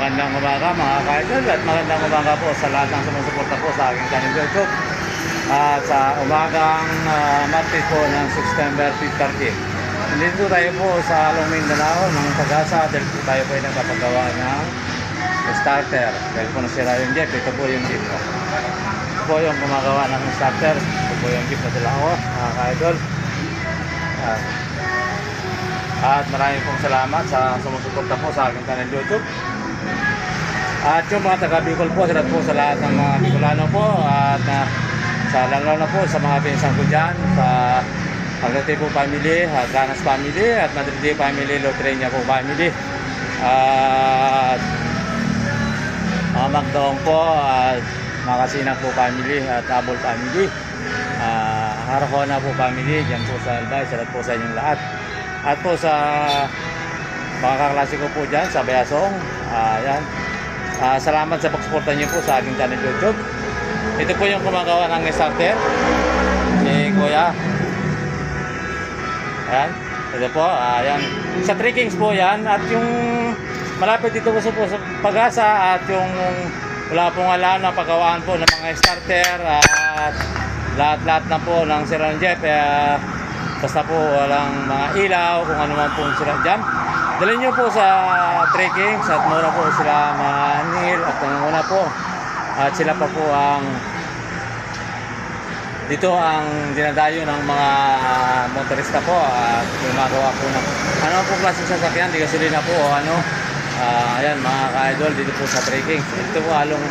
Magandang umaga mga ka-idol at magandang umaga po sa lahat ng sumusuporta po sa aking channel YouTube. Sa umagang Martes po ng September 30. Nandito tayo po sa Along Mindanao ng Pag-asa dahil po tayo po ay nagpapagawa ng starter. Dahil po nasira yung jeep, ito po yung jeep ko. Ito po yung gumagawa ng starter. Ito po yung jeep na dala ko mga ka-idol. At maraming pong salamat sa sumusuporta po sa aking channel YouTube. At yung mga taga Bicol po, salamat po sa lahat ng mga Bicolano po. At sa lalo na po sa mga pinsan ko dyan, sa Agativo family, Ganas family, at Madrid family, Lotreña po family. At mga Magdaong po, at mga Kasinang po family, at Abol family. Arjona po family, dyan po sa Albay, salamat po sa inyong lahat. At po sa mga kaklase ko po dyan sa Bayasong, yan. Salamat sa pagsuporta niyo po sa aking channel YouTube. Ito po yung gumagawa ng starter ni Kuya. Ayan, ito po, ayan. Sa 3 Kings po yan. At yung malapit dito po sa Pag-asa at yung wala pong alam na paggawaan po ng mga starter at lahat-lahat na po ng sira ng jeep. Basta po walang mga ilaw, kung ano man po sila dyan. Dalhin nyo po sa 3 Kings at mura po sila manil at nanguna po. At sila pa po ang dito ang dinadayo ng mga motorista po at gumagawa po ng ano po klaseng sasakyan, di gasolina po o ano. Ayan mga ka-idol dito po sa 3 Kings. Ito po along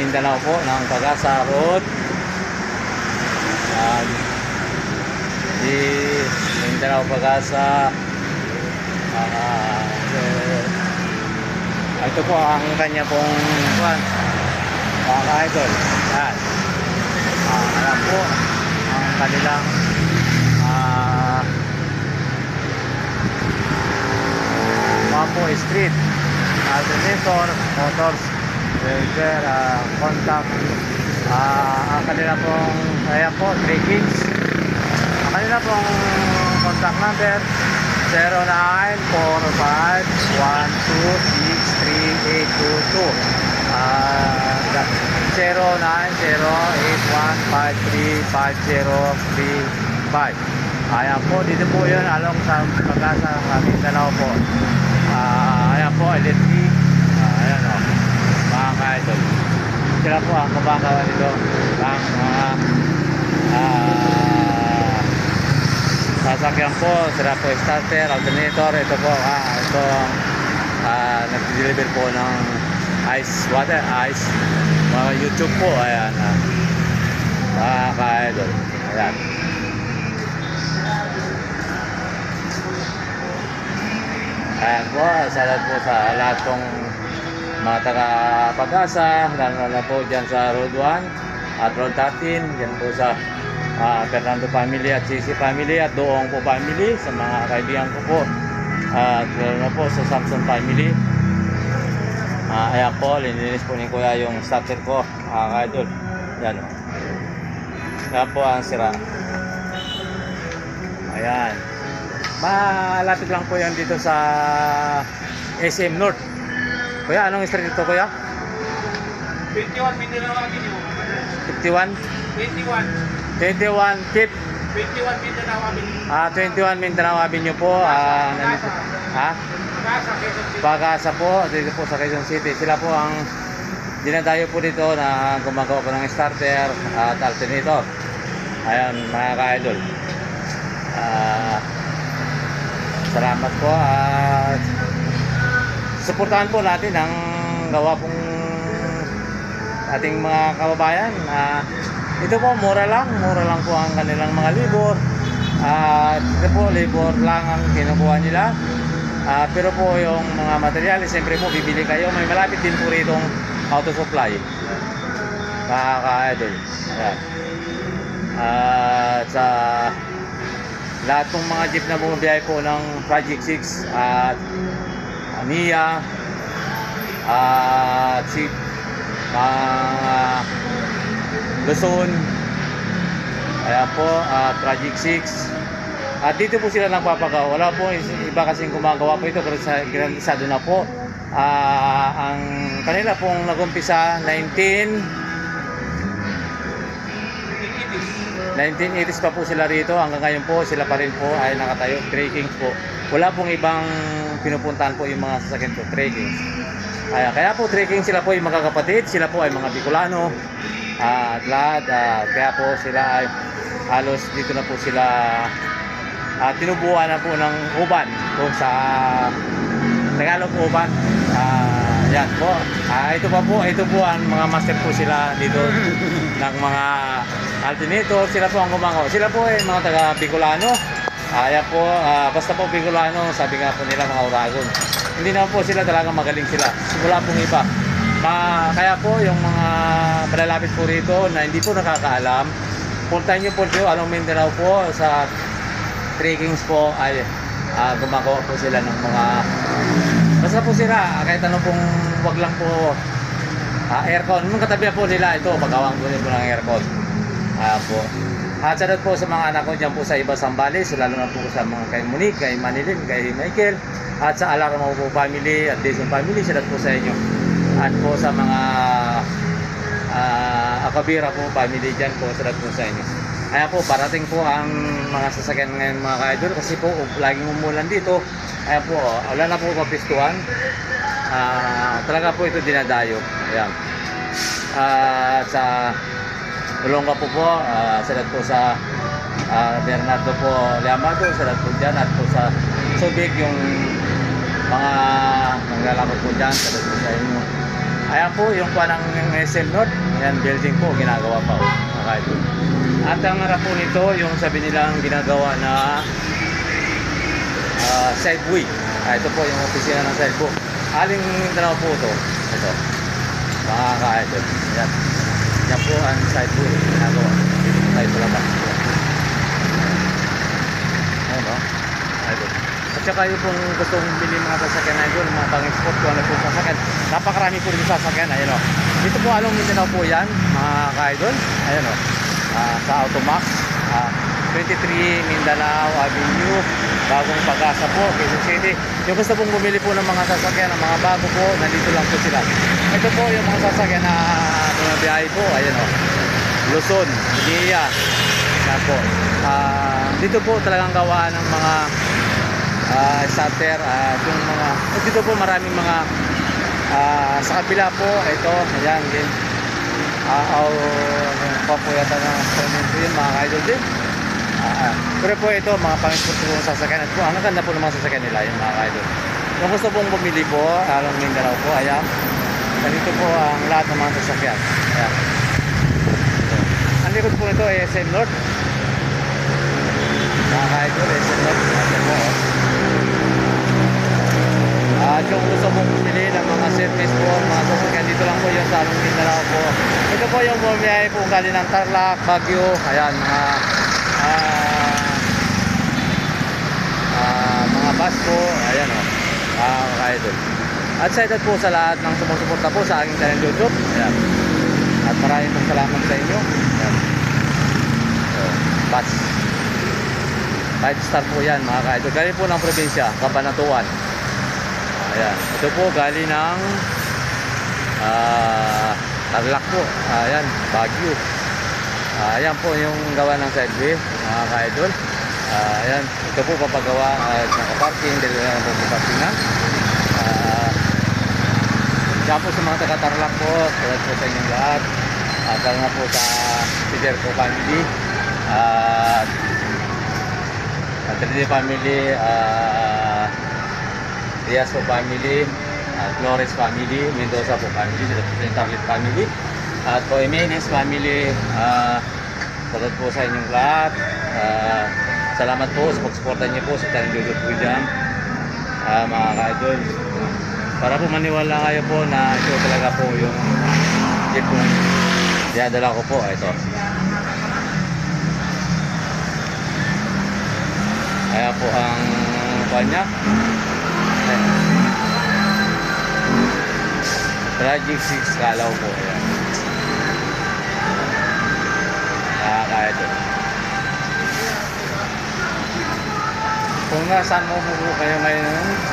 Mindanao po ng Pag-asa Road. Di Mindanao Pag-asa. Ito po ang kanya pong mga ka-idol. Ayan po ang kanilang Mapo Street alternator, motors, repair, contact. Ang kanila pong ayan po 3 Kings. Ang kanila pong contact number 0946-382-09081535. Ayan po, dito po yun along sa Pag-asa Mindanao po. Ayan po, electric. Ayan o, mga ka-idol. Sila po ang kabagawa nito ang mga sasakyan po. Sila po starter, alternator. Ito po, ito nag-deliver po ng ice, water, ice, mga YouTube po. Ayan, mga ka-idol. Ayan. Ayan po, salamat po sa lahat pong mga taga-Pag-asa, lalo na po dyan sa Road 1 at Road 13, dyan po sa Fernando family at Sisi family at Doong po family, sa mga kaibigan ko po, at lalo na po sa Samson family. Ayan po, lininis po ni Kuya yung starter ko, ka-idol. Yan o. Yan po ang sira. Ayan. Malapit lang po yan dito sa SM North. Kuya, anong street dito Kuya? 21 Mindanao Avenue. 51? 21 Kip. 21 Mindanao Avenue. 21 Mindanao Avenue po. Nandito. Pag-asa, Quezon City. Pag-asa po, dito po sa Quezon City. Sila po ang dinadayo po dito na gumagawa po ng starter at alternator. Ayan mga ka-idol. Salamat po at suportahan po natin ang gawa pong ating mga kababayan. Ito po mura lang po ang kanilang mga libor. Ito po libor lang ang kinukuha nila. Pero po yung mga materyales siyempre po bibili kayo. May malapit din po rito auto supply mga ka-idol. At sa lahat ng mga jeep na bumabiyahe po ng Project 6 at Ania at si Luzon, ayan po, Project 6 at dito po sila nagpapagawa. Wala po iba kasing gumagawa po ito pero sa grantisado na po Ang kanila pong nagumpisa 1980s pa po sila rito. Hanggang ngayon po sila pa rin po ay nakatayo. Three Kings po. Wala pong ibang pinupuntahan po yung mga sasakyan po. Three Kings. Kaya po Three Kings sila po yung magkakapatid. Sila po ay mga Bicolano. At lahat. Kaya po sila ay halos dito na po sila tinubuan na po ng uban kung sa Tagalog uban. Yan po. Ito po ang mga master po sila dito ng mga alternator. Sila po ang gumangaw. Sila po ay mga taga Bicolano. Yan po, basta po Bicolano, sabi nga po nila mga Uragon. Hindi naman po sila talagang magaling sila. Wala pong iba. Kaya po yung mga malalapit po rito na hindi po nakakaalam, puntahan nyo po dito, Along Mindanao po sa Three Kings po ay gumagawa po sila ng mga basta po sila kahit ano pong wag lang po aircon. Nung katabi po nila ito, pagawang po nila ng aircon. Po. At sa po sa mga anak ko dyan po sa iba Sambales, lalo na po sa mga kay Monique, kay Manilin, kay Michael, at sa Alarmo po family at Jason family, sila po sa inyo. At po sa mga Akabira po family dyan po, sila po sa inyo. Kaya po, parating po ang mga sasakyan ngayon mga ka-idol kasi po laging umulan dito. Kaya po, wala na po kapistuhan. Talaga po ito dinadayo. Ayan. Sa Olonga po salat po sa Bernardo po Liamado, salat po dyan. At po sa Subic, yung mga naglalakot po dyan, salat po sa inyo. Ayan po, yung panang SM North, yan building po, ginagawa pa po mga ka-idol. At ang harap po nito, yung sabi nilang ginagawa na sideway. Ito po yung opisina ng sideway. Aling Mindanao po ito. Ito. Mga ka-idol. Yan. Yan po ang sideway. Ginagawa. Tayo sa labas. Ayan o. Idol. At saka yung pong gustong bili mga sasakyan na idol, mga pang-export ko, ano po sasakyan. Napakarami po rin sasakyan. Ayan o. Dito po Along Mindanao po yan, mga ka-idol. Ayan o. Sa Automax 23 Mindanao Avenue, Bagong Pag-asa po, Quezon City. Yung gusto pong bumili po ng mga sasakyan, ng mga bago po, nandito lang po sila. Ito po yung mga sasakyan na mga biyahe po, ayan o, Luzon, Liya, yan po. Dito po talagang gawaan ng mga starter, yung mga, dito po maraming mga sa kabila po, ito, ayan, din. Papuyatan ng semento yun mga ka-idol din. Pero po ito mga pang-export po ng sasakyan. At po ang ganda po ng mga sasakyan nila yung mga ka-idol. Kung gusto pong bumili po Along Mindanao po, ayan, dito po ang lahat ng mga sasakyan. Ayan. Ang likod po nito ay SM North mga ka-idol, SM North. Ayan po, at yung gusto mong bumili ng mga service po, mga sasakyan, dito lang po yung sa Along Mindanao po. Ito po yung bumiyahe po galing ng Tarlac, Baguio, ayan, mga bus po, ayan o, ka-idol. At excited po sa lahat ng sumusuporta po sa aking channel YouTube, ayan. At maraming pong salamat sa inyo, ayan. So, bus 5-star po yan mga ka-idol. Galing po ng probinsya, Cabanatuan. Ayan, ito po galing ng Tarlac po. Ayan, Baguio. Ayan po yung gawa ng sideway, mga ka-idol. Ayan, ito po papagawa at nakaparking, dito na po parkingan. Diyan po sa mga taga-Tarlac po, tulad po sa inyong lahat. At nga po sa Piderco family. Trinity family, Diaz po family, Flores family, Mendoza po family, Tarlac family, at po Jimenez family. Salat po sa inyong lahat. Salamat po sa pagsuporta niyo po sa channel YouTube po dyan, mga ka-idol. Para po maniwala kayo po na ito talaga po yung jeep kong dinadala ko po. Ito. Kaya po ang kanya. Tragic 6 Kalaw po. Ayan. Kaya ito. kung nasaan mo po kayo ngayon,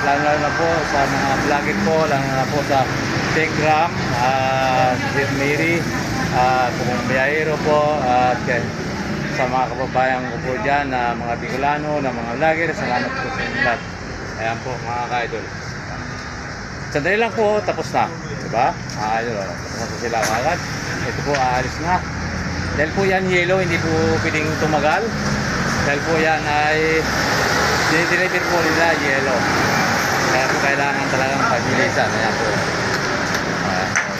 lalo na po sa mga vlogger po, lalo na po sa Telegram, St. Mary, kung biyahero po, at sa mga kababayan ko po dyan, na mga Bicolano, na mga vlogger, salamat po sa inyo lahat. Ayan po mga ka-idol. Sandali lang po, tapos na. Diba? Ayun, tapos na sila agad. Ito po, aalis na. Dahil po yan yellow, hindi po pwedeng tumagal. Dahil po yan ay dinideliver po nila yellow. Kaya po kailangan talagang pabilisan. Ayan po.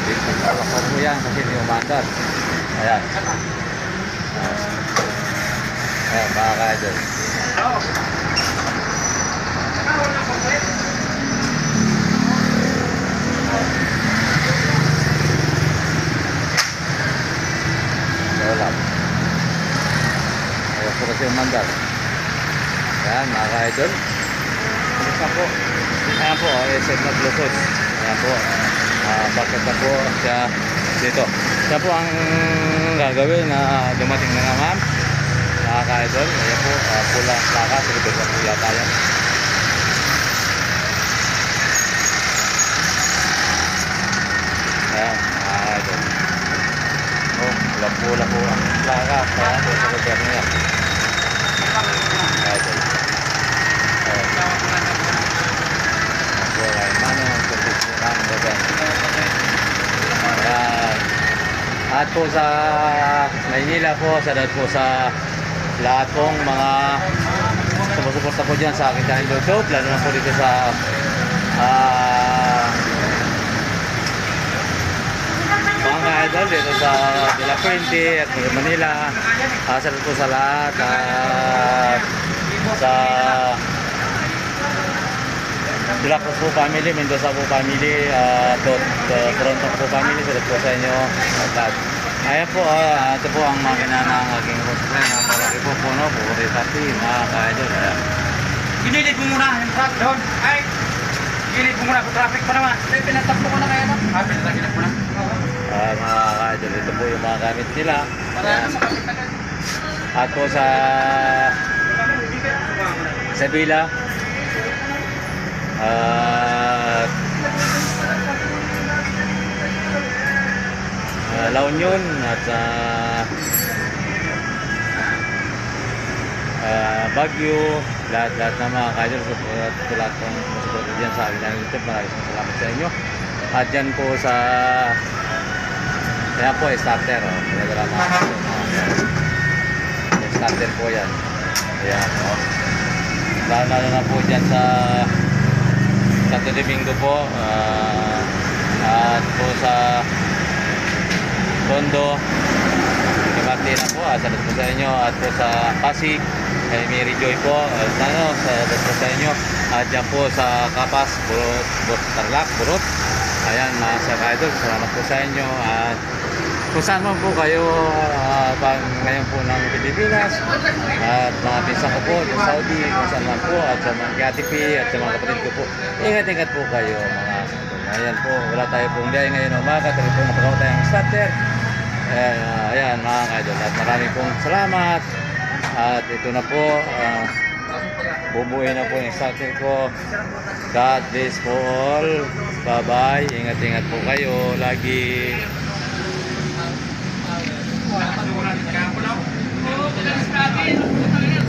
Dito po yan kasi hindi umandar. Ayan. Ayan, mga ka-idol. Wala. Ayan po kasi umandar. Ayan, mga ka-idol. Alis na po. Ayan po, SM na Bluetooth. Ayan po. Bakit na po siya dito. Siya po ang gagawin na dumating na naman. Mga ka-idol. Ayan po, pula plaka. Silipin na po yata yan. Ayan, mga ka-idol. Pula po ang plaka. Kaya po sa lugar niya. Ka-idol. At po sa Maynila po, salamat po sa lahat pong mga sumusuporta po dyan sa aking channel YouTube, lalo na po dito sa mga ka-idol dito sa De La Fuente at Manila. Salamat po sa lahat sa Black Rose po family, Mendoza po family, Toronto po family, salamat po sa inyo. Ayan po, ito po ang makina ng aking hostplay na palagi po puno, pupuri pati, mga ka-idol. Ginilid mo muna yung truck doon. Ay, ginilid mo muna. Kung traffic pa naman. Ay, pinatapos ko na kaya no? Pinatagilid mo na. Mga ka-idol, ito po yung mga gamit nila. Para sa kapit na ganun. At po sa Villa. La Union at Baguio, lahat na mga ka-idol, sa lahat ng masusunod dyan sa akin ng YouTube, maraming salamat sa inyo. At dyan po sa kaya po starter, pinadala na starter po yan. Ayan, lalo na po dyan sa Santo Domingo po, at po sa Tondo, kay Martina po, salamat po sa inyo. At po sa Pasig, kay Mary Joy po, salamat po sa inyo. At dyan po sa Kapas, Tarlac, Burot. Ayan, mga sa ka-idol, salamat po sa inyo. At kung saan man po kayo ngayon po ng Pilipinas, at mga pinsan ko po sa Saudi, kung saan man po, at sa mga KTP, at sa mga kapatid ko po, ingat-ingat po kayo mga ka-idol. Ayan po, wala tayo pong biyahe ngayon umaga, talagang po napagawa tayong starter. Ayan mga ka-idol, at maraming pong salamat. At ito na po, bubuhin na po yung starter ko. God bless po all. Bye-bye. Ingat-ingat po kayo lagi. Wala pa doon natin kaya po lang.